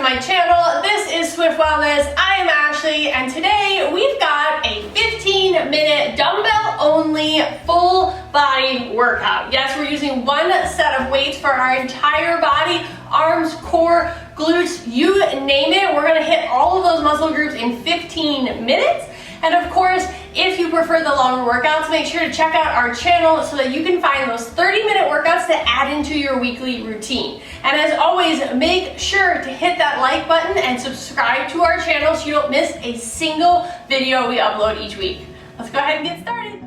my channel. This is Swift Wellness. I am Ashley, and today we've got a 15-minute dumbbell only full body workout. Yes, we're using one set of weights for our entire body, arms, core, glutes, you name it. We're gonna hit all of those muscle groups in 15 minutes. And of course, if you prefer the longer workouts, make sure to check out our channel so that you can find those 30-minute workouts to add into your weekly routine. And as always, make sure to hit that like button and subscribe to our channel so you don't miss a single video we upload each week. Let's go ahead and get started.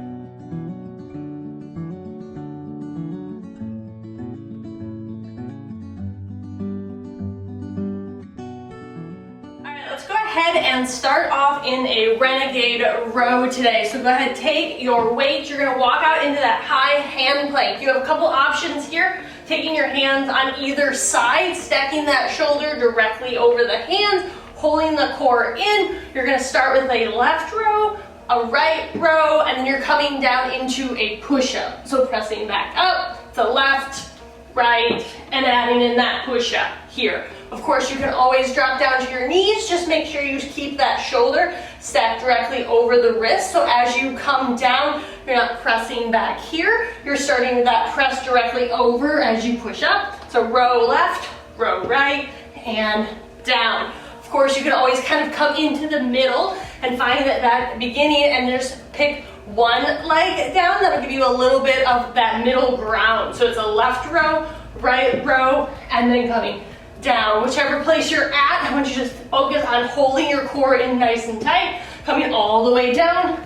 And start off in a renegade row today. So go ahead, take your weight. You're gonna walk out into that high hand plank. You have a couple options here. Taking your hands on either side, stacking that shoulder directly over the hands, holding the core in. You're gonna start with a left row, a right row, and then you're coming down into a push-up. So pressing back up to left, right, and adding in that push-up here. Of course, you can always drop down to your knees. Just make sure you keep that shoulder stacked directly over the wrist. So as you come down, you're not pressing back here. You're starting with that press directly over as you push up. So row left, row right, and down. Of course, you can always kind of come into the middle and find that beginning and just pick one leg down. That'll give you a little bit of that middle ground. So it's a left row, right row, and then coming down. Whichever place you're at, I want you to just focus on holding your core in nice and tight, coming all the way down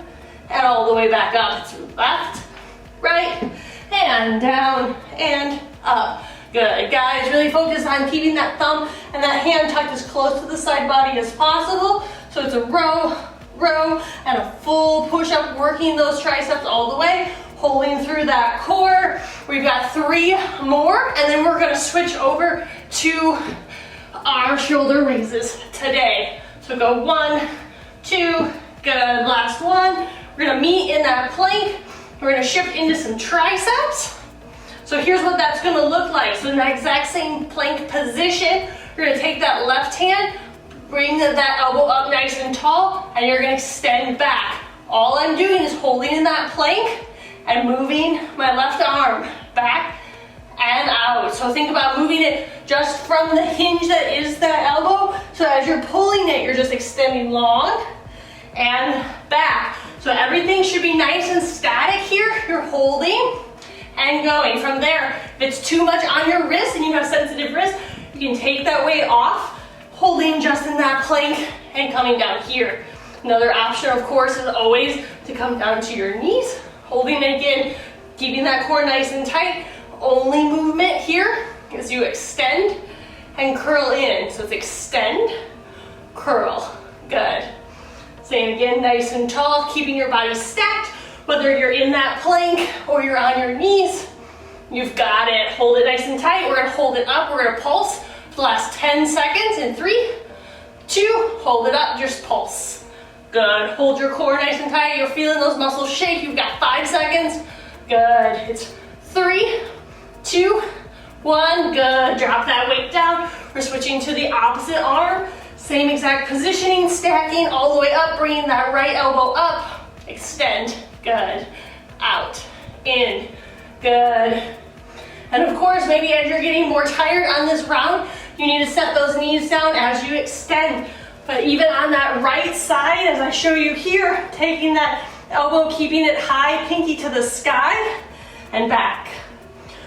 and all the way back up through left, right, and down and up. Good, guys, really focus on keeping that thumb and that hand tucked as close to the side body as possible. So it's a row, and a full push-up, working those triceps all the way, holding through that core. We've got 3 more, and then we're gonna switch over to our shoulder raises today. So go 1, 2, good, last one. We're gonna meet in that plank. We're gonna shift into some triceps. So here's what that's gonna look like. So in that exact same plank position, you're gonna take that left hand, bring that elbow up nice and tall, and you're gonna extend back. All I'm doing is holding in that plank and moving my left arm back and out. So think about moving it just from the hinge that is that elbow. So as you're pulling it, you're just extending long and back. So everything should be nice and static here. You're holding and going. From there, if it's too much on your wrist and you have sensitive wrists, you can take that weight off, holding just in that plank and coming down here. Another option, of course, is always to come down to your knees, holding it again, keeping that core nice and tight. Only movement here is you extend and curl in. So it's extend, curl. Good. Same again, nice and tall, keeping your body stacked, whether you're in that plank or you're on your knees. You've got it. Hold it nice and tight. We're gonna hold it up. We're gonna pulse for the last 10 seconds in 3, 2, hold it up, just pulse. Good. Hold your core nice and tight. You're feeling those muscles shake. You've got 5 seconds. Good. It's 3, 2, 1. Good. Drop that weight down. We're switching to the opposite arm. Same exact positioning, stacking all the way up, bringing that right elbow up. Extend. Good. Out. In. Good. And of course, maybe as you're getting more tired on this round, you need to set those knees down as you extend. But even on that right side, as I show you here, taking that elbow, keeping it high, pinky to the sky, and back.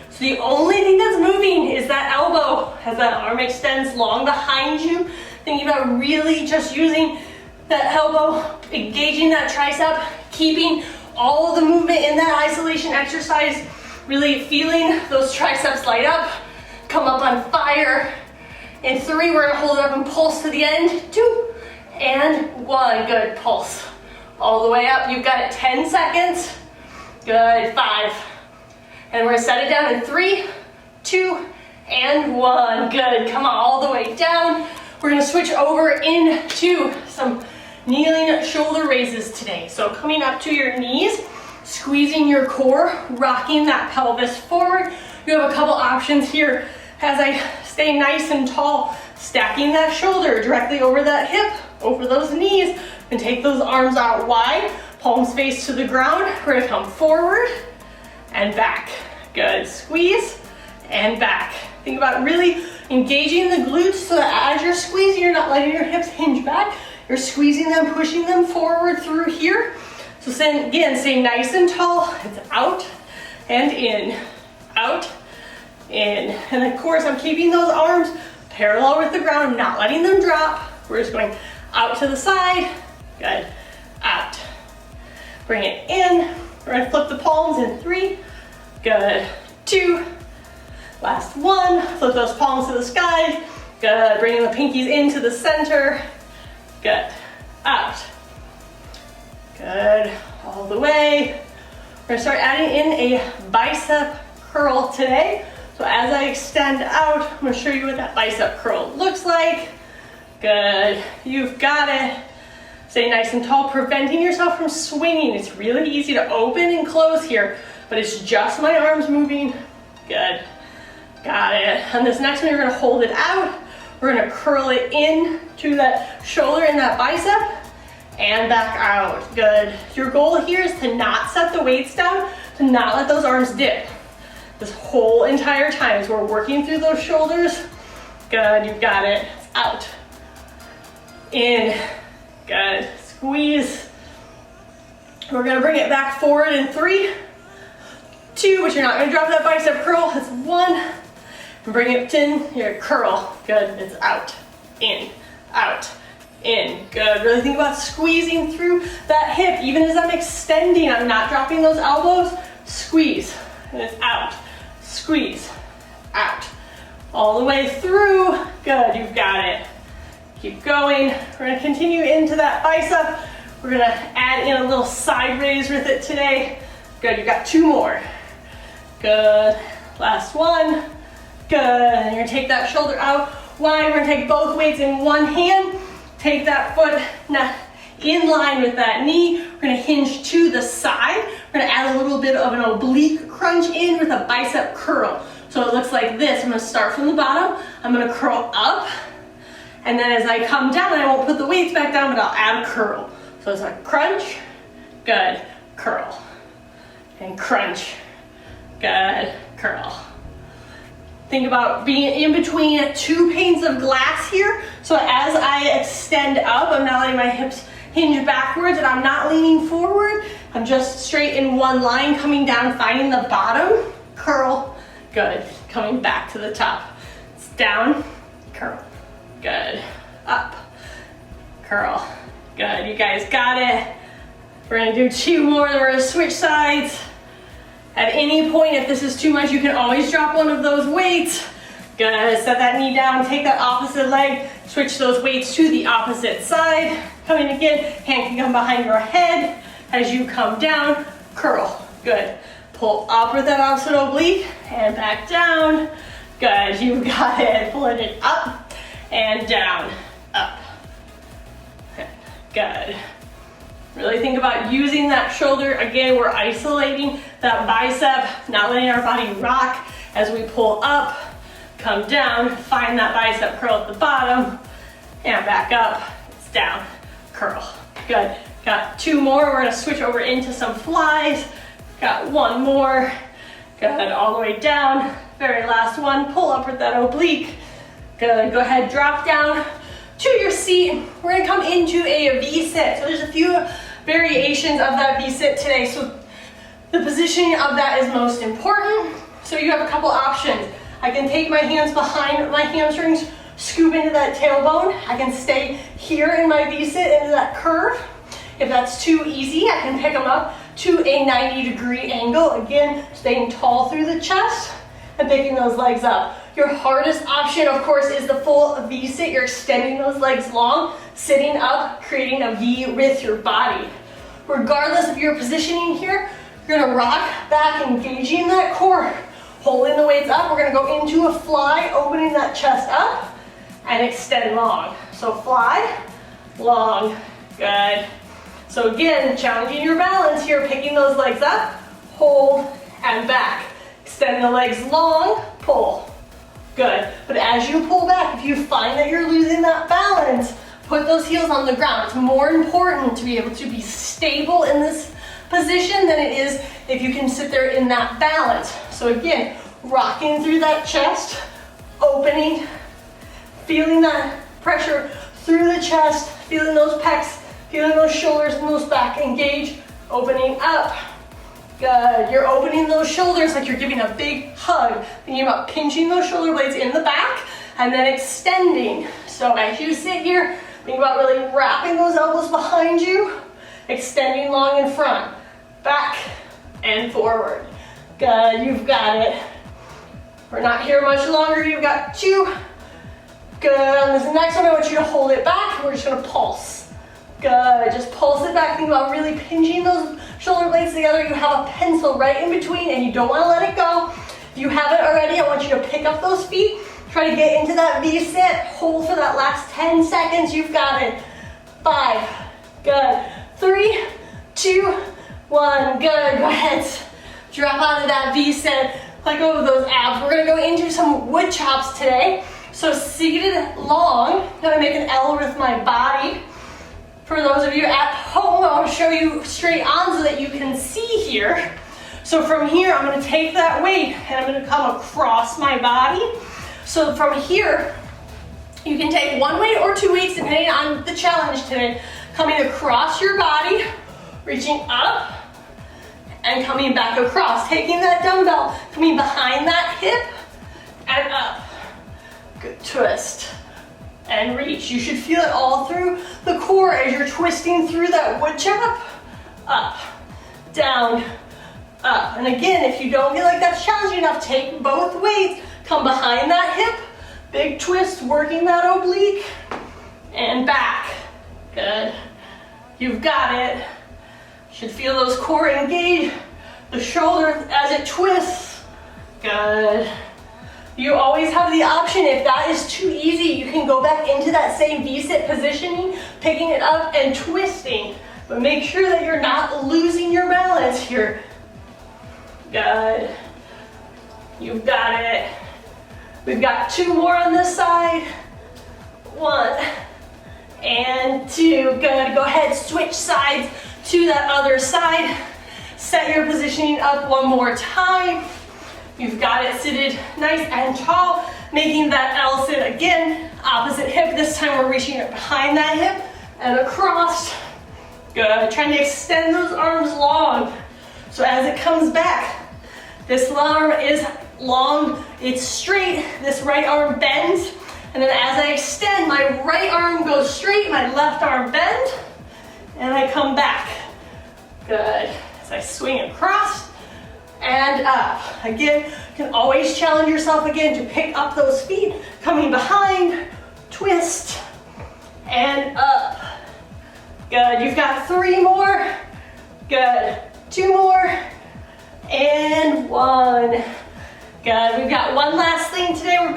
So the only thing that's moving is that elbow as that arm extends long behind you. Thinking about really just using that elbow, engaging that tricep, keeping all of the movement in that isolation exercise, really feeling those triceps light up, come up on fire. In 3, we're gonna hold it up and pulse to the end. 2 and 1, good, pulse. All the way up, you've got it, 10 seconds. Good, 5. And we're gonna set it down in 3, 2, and 1. Good, come on, all the way down. We're gonna switch over into some kneeling shoulder raises today. So coming up to your knees, squeezing your core, rocking that pelvis forward. You have a couple options here as I stay nice and tall, stacking that shoulder directly over that hip, over those knees, and take those arms out wide, palms face to the ground. We're gonna come forward and back. Good, squeeze and back. Think about really engaging the glutes so that as you're squeezing, you're not letting your hips hinge back. You're squeezing them, pushing them forward through here. So again, stay nice and tall. It's out and in, out, in. And of course, I'm keeping those arms parallel with the ground. I'm not letting them drop. We're just going out to the side. Good, out. Bring it in. We're gonna flip the palms in 3. Good, 2. Last 1. Flip those palms to the sky. Good, bringing the pinkies into the center. Good, out. Good, all the way. We're gonna start adding in a bicep curl today. So as I extend out, I'm gonna show you what that bicep curl looks like. Good, you've got it. Stay nice and tall, preventing yourself from swinging. It's really easy to open and close here, but it's just my arms moving. Good, got it. On this next one, you're gonna hold it out. We're gonna curl it in to that shoulder and that bicep and back out. Good. Your goal here is to not set the weights down, to not let those arms dip. This whole entire time as we're working through those shoulders. Good, you've got it. Out. In. Good. Squeeze. We're gonna bring it back forward in 3, 2, but you're not gonna drop that bicep curl. It's 1. Bring it in, your curl. Good, it's out, in, good. Really think about squeezing through that hip. Even as I'm extending, I'm not dropping those elbows. Squeeze, and it's out, squeeze, out. All the way through, good, you've got it. Keep going. We're gonna continue into that bicep. We're gonna add in a little side raise with it today. Good, you've got 2 more. Good, last 1. Good, and you're gonna take that shoulder out wide. We're gonna take both weights in one hand. Take that foot in line with that knee. We're gonna hinge to the side. We're gonna add a little bit of an oblique crunch in with a bicep curl. So it looks like this. I'm gonna start from the bottom. I'm gonna curl up. And then as I come down, I won't put the weights back down, but I'll add a curl. So it's like crunch, good, curl. And crunch, good, curl. Think about being in between 2 panes of glass here. So as I extend up, I'm not letting my hips hinge backwards and I'm not leaning forward. I'm just straight in one line, coming down, finding the bottom, curl, good. Coming back to the top. It's down, curl, good. Up, curl, good. You guys got it. We're gonna do 2 more, then we're gonna switch sides. At any point, if this is too much, you can always drop one of those weights. Good, set that knee down, take that opposite leg, switch those weights to the opposite side. Coming again, hand can come behind your head. As you come down, curl, good. Pull up with that opposite oblique, and back down. Good, you got it. Pulling it up and down, up. Good. Really think about using that shoulder. Again, we're isolating that bicep, not letting our body rock as we pull up, come down, find that bicep curl at the bottom, and back up, it's down, curl. Good, got 2 more. We're gonna switch over into some flies. Got 1 more. Good, all the way down. Very last one, pull up with that oblique. Good, go ahead, drop down to your seat. We're gonna come into a V-sit. So there's a few variations of that V-sit today. So the positioning of that is most important. So you have a couple options. I can take my hands behind my hamstrings, scoop into that tailbone. I can stay here in my V-sit into that curve. If that's too easy, I can pick them up to a 90-degree angle. Again, staying tall through the chest and picking those legs up. Your hardest option, of course, is the full V-sit. You're extending those legs long, sitting up, creating a V with your body. Regardless of your positioning here, you're gonna rock back, engaging that core, holding the weights up. We're gonna go into a fly, opening that chest up, and extend long. So fly, long, good. So again, challenging your balance here, picking those legs up, hold, and back. Extend the legs long, pull, Good. But as you pull back, if you find that you're losing that balance, put those heels on the ground. It's more important to be able to be stable in this position than it is if you can sit there in that balance. So again, rocking through that chest, opening, feeling that pressure through the chest, feeling those pecs, feeling those shoulders and those back engage, opening up. Good. You're opening those shoulders like you're giving a big hug. Thinking about pinching those shoulder blades in the back and then extending. So as you sit here, think about really wrapping those elbows behind you, extending long in front, back and forward. Good. You've got it. We're not here much longer. You've got 2. Good. On this next one, I want you to hold it back. We're just going to pulse. Good. Just pulse it back. Think about really pinching those shoulder blades together. You have a pencil right in between and you don't want to let it go. If you haven't already, I want you to pick up those feet. Try to get into that V-sit. Hold for that last 10 seconds. You've got it. 5. Good. 3, 2, 1. Good. Go ahead. Drop out of that V-sit. Let go of those abs. We're going to go into some wood chops today. So seated long. I'm going to make an L with my body. For those of you at home, I want to show you straight on so that you can see here. So from here, I'm going to take that weight and I'm going to come across my body. So from here, you can take 1 weight or 2 weights depending on the challenge today. Coming across your body, reaching up, and coming back across. Taking that dumbbell, coming behind that hip, and up. Good twist. And reach. You should feel it all through the core as you're twisting through that wood chop. Up, down, up. And again, if you don't feel like that's challenging enough, take both weights, come behind that hip, big twist, working that oblique, and back. Good. You've got it. Should feel those core engage, the shoulder as it twists. Good. You always have the option, if that is too easy, you can go back into that same V-sit positioning, picking it up and twisting. But make sure that you're not losing your balance here. Good. You've got it. We've got 2 more on this side. 1 and 2. Good. Go ahead, switch sides to that other side. Set your positioning up one more time. You've got it seated nice and tall, making that L sit again, opposite hip. This time we're reaching it behind that hip and across. Good, trying to extend those arms long. So as it comes back, this arm is long, it's straight, this right arm bends, and then as I extend, my right arm goes straight, my left arm bends, and I come back. Good, as I swing across, and up. Again, you can always challenge yourself again to pick up those feet, coming behind, twist, and up. Good, you've got 3 more. Good, 2 more, and 1. Good, we've got one last thing today. We're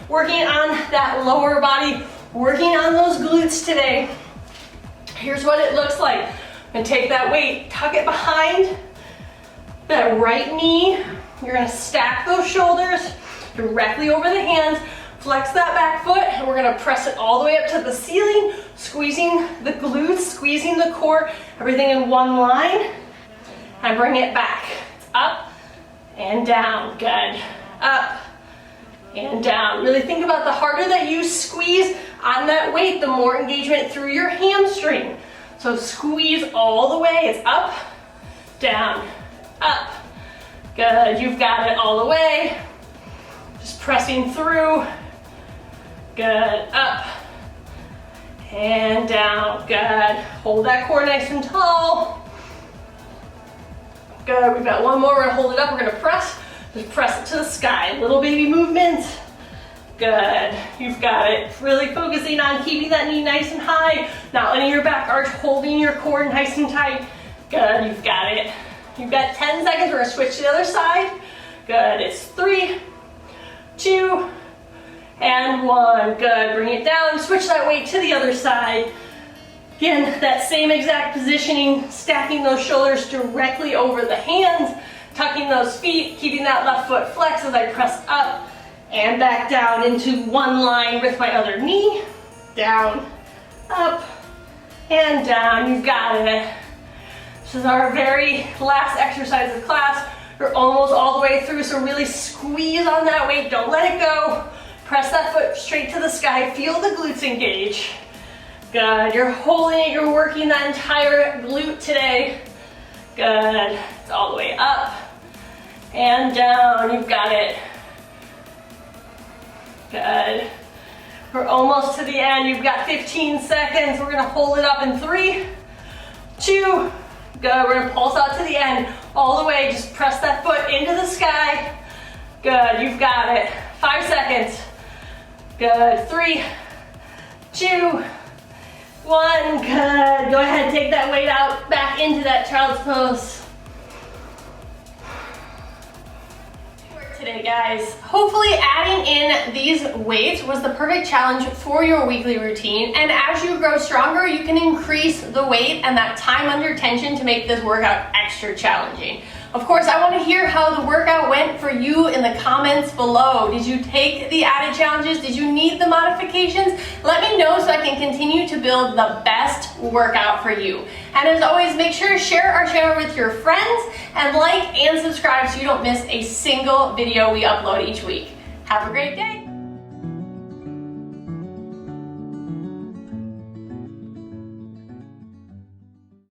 working on that lower body, working on those glutes today. Here's what it looks like. I'm gonna take that weight, tuck it behind that right knee. You're gonna stack those shoulders directly over the hands, flex that back foot, and we're gonna press it all the way up to the ceiling, squeezing the glutes, squeezing the core, everything in one line, and bring it back. It's up and down. Good. Up and down. Really think about the harder that you squeeze on that weight, the more engagement through your hamstring. So squeeze all the way. It's up, down, up. Good, you've got it all the way. Just pressing through. Good, up and down. Good, hold that core nice and tall. Good, we've got one more. We're gonna hold it up, we're gonna press. Just press it to the sky, little baby movement. Good, you've got it. Really focusing on keeping that knee nice and high, not letting your back arch, holding your core nice and tight. Good, you've got it. You've got 10 seconds, we're gonna switch to the other side. Good, it's 3, 2, and 1. Good, bring it down, switch that weight to the other side. Again, that same exact positioning, stacking those shoulders directly over the hands, tucking those feet, keeping that left foot flexed as I press up And back down into one line with my other knee. Down, up, and down. You got it. This is our very last exercise of class. You're almost all the way through, so really squeeze on that weight. Don't let it go. Press that foot straight to the sky. Feel the glutes engage. Good. You're holding it. You're working that entire glute today. Good. It's all the way up and down. You've got it. Good. We're almost to the end. You've got 15 seconds. We're gonna hold it up in 3, 2, good. We're gonna pulse out to the end. All the way, just press that foot into the sky. Good, you've got it. 5 seconds. Good, 3, 2, 1, good. Go ahead, take that weight out, back into that child's pose. Today, guys. Hopefully adding in these weights was the perfect challenge for your weekly routine, and as you grow stronger, you can increase the weight and that time under tension to make this workout extra challenging. Of course, I want to hear how the workout went for you in the comments below. Did you take the added challenges? Did you need the modifications? Let me know so I can continue to build the best workout for you. And as always, make sure to share our channel with your friends and like and subscribe so you don't miss a single video we upload each week. Have a great day.